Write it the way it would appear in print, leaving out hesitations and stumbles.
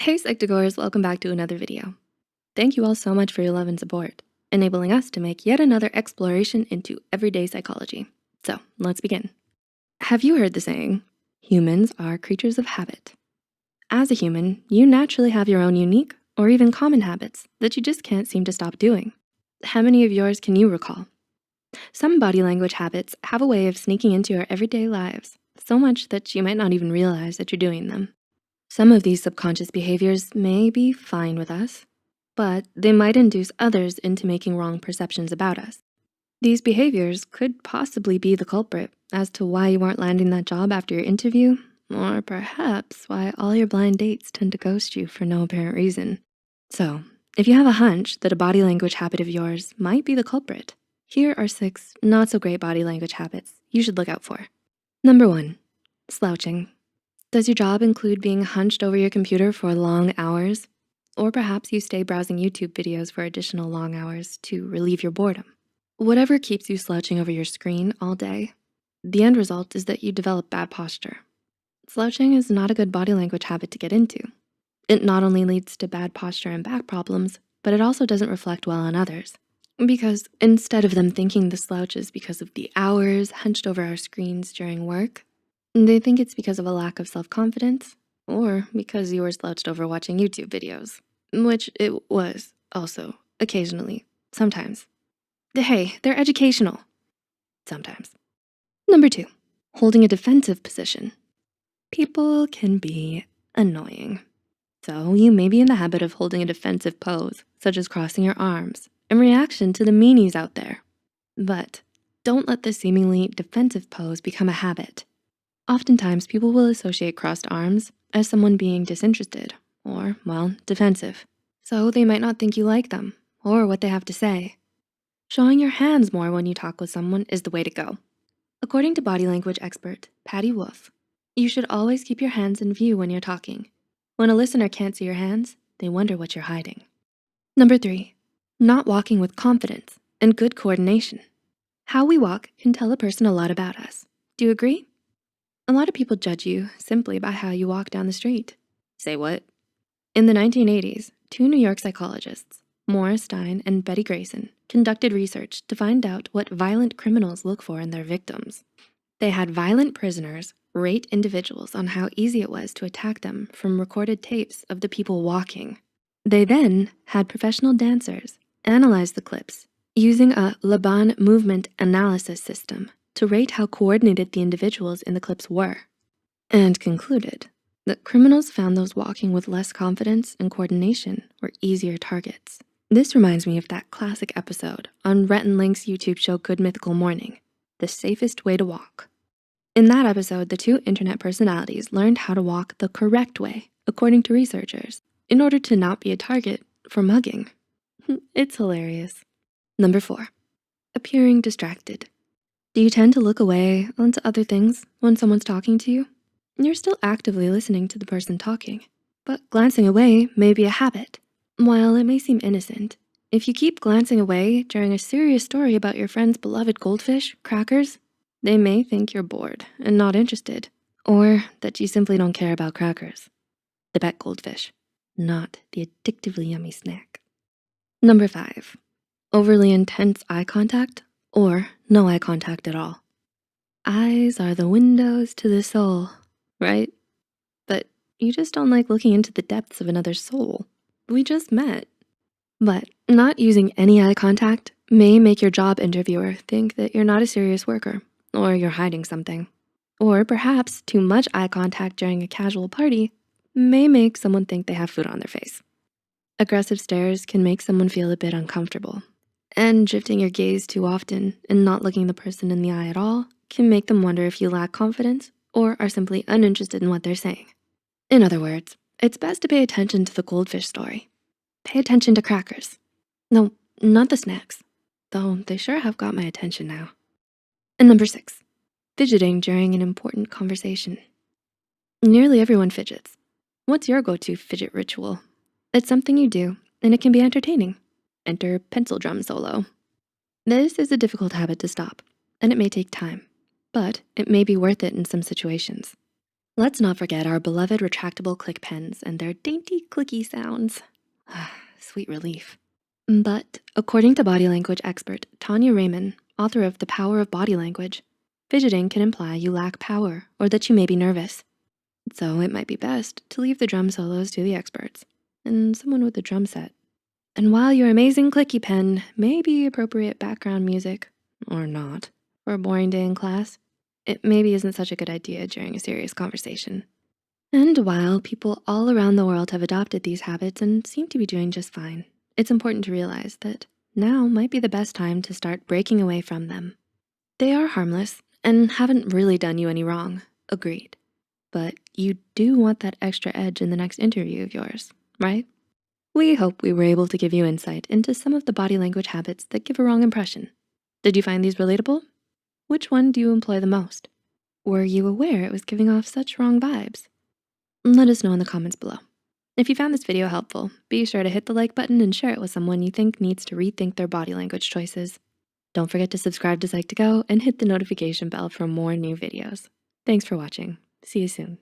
Hey Psych2Goers, welcome back to another video. Thank you all so much for your love and support, enabling us to make yet another exploration into everyday psychology. So let's begin. Have you heard the saying, humans are creatures of habit? As a human, you naturally have your own unique or even common habits that you just can't seem to stop doing. How many of yours can you recall? Some body language habits have a way of sneaking into our everyday lives, so much that you might not even realize that you're doing them. Some of these subconscious behaviors may be fine with us, but they might induce others into making wrong perceptions about us. These behaviors could possibly be the culprit as to why you weren't landing that job after your interview, or perhaps why all your blind dates tend to ghost you for no apparent reason. So, if you have a hunch that a body language habit of yours might be the culprit, here are 6 not so great body language habits you should look out for. Number 1, slouching. Does your job include being hunched over your computer for long hours? Or perhaps you stay browsing YouTube videos for additional long hours to relieve your boredom. Whatever keeps you slouching over your screen all day, the end result is that you develop bad posture. Slouching is not a good body language habit to get into. It not only leads to bad posture and back problems, but it also doesn't reflect well on others. Because instead of them thinking the slouch is because of the hours hunched over our screens during work, they think it's because of a lack of self-confidence or because you were slouched over watching YouTube videos, which it was also occasionally, sometimes. Hey, they're educational, sometimes. Number 2, holding a defensive position. People can be annoying. So you may be in the habit of holding a defensive pose, such as crossing your arms, in reaction to the meanies out there. But don't let this seemingly defensive pose become a habit. Oftentimes, people will associate crossed arms as someone being disinterested or, well, defensive. So they might not think you like them or what they have to say. Showing your hands more when you talk with someone is the way to go. According to body language expert Patty Wolf, you should always keep your hands in view when you're talking. When a listener can't see your hands, they wonder what you're hiding. Number 3, not walking with confidence and good coordination. How we walk can tell a person a lot about us. Do you agree? A lot of people judge you simply by how you walk down the street. Say what? In the 1980s, 2 New York psychologists, Morris Stein and Betty Grayson, conducted research to find out what violent criminals look for in their victims. They had violent prisoners rate individuals on how easy it was to attack them from recorded tapes of the people walking. They then had professional dancers analyze the clips using a Laban movement analysis system to rate how coordinated the individuals in the clips were, and concluded that criminals found those walking with less confidence and coordination were easier targets. This reminds me of that classic episode on Rhett and Link's YouTube show Good Mythical Morning, The Safest Way to Walk. In that episode, the 2 internet personalities learned how to walk the correct way, according to researchers, in order to not be a target for mugging. It's hilarious. Number 4, appearing distracted. Do you tend to look away onto other things when someone's talking to you? You're still actively listening to the person talking, but glancing away may be a habit. While it may seem innocent, if you keep glancing away during a serious story about your friend's beloved goldfish, crackers, they may think you're bored and not interested, or that you simply don't care about crackers. The pet goldfish, not the addictively yummy snack. Number 5, overly intense eye contact or no eye contact at all. Eyes are the windows to the soul, right? But you just don't like looking into the depths of another's soul. We just met. But not using any eye contact may make your job interviewer think that you're not a serious worker or you're hiding something. Or perhaps too much eye contact during a casual party may make someone think they have food on their face. Aggressive stares can make someone feel a bit uncomfortable. And drifting your gaze too often and not looking the person in the eye at all can make them wonder if you lack confidence or are simply uninterested in what they're saying. In other words, it's best to pay attention to the goldfish story. Pay attention to crackers. No, not the snacks, though they sure have got my attention now. And number 6, fidgeting during an important conversation. Nearly everyone fidgets. What's your go-to fidget ritual? It's something you do, and it can be entertaining. Enter pencil drum solo. This is a difficult habit to stop, and it may take time, but it may be worth it in some situations. Let's not forget our beloved retractable click pens and their dainty clicky sounds. Sweet relief. But according to body language expert Tanya Raymond, author of The Power of Body Language, fidgeting can imply you lack power or that you may be nervous. So it might be best to leave the drum solos to the experts and someone with a drum set. And while your amazing clicky pen may be appropriate background music, or not, for a boring day in class, it maybe isn't such a good idea during a serious conversation. And while people all around the world have adopted these habits and seem to be doing just fine, it's important to realize that now might be the best time to start breaking away from them. They are harmless and haven't really done you any wrong, agreed. But you do want that extra edge in the next interview of yours, right? We hope we were able to give you insight into some of the body language habits that give a wrong impression. Did you find these relatable? Which one do you employ the most? Were you aware it was giving off such wrong vibes? Let us know in the comments below. If you found this video helpful, be sure to hit the like button and share it with someone you think needs to rethink their body language choices. Don't forget to subscribe to Psych2Go and hit the notification bell for more new videos. Thanks for watching. See you soon.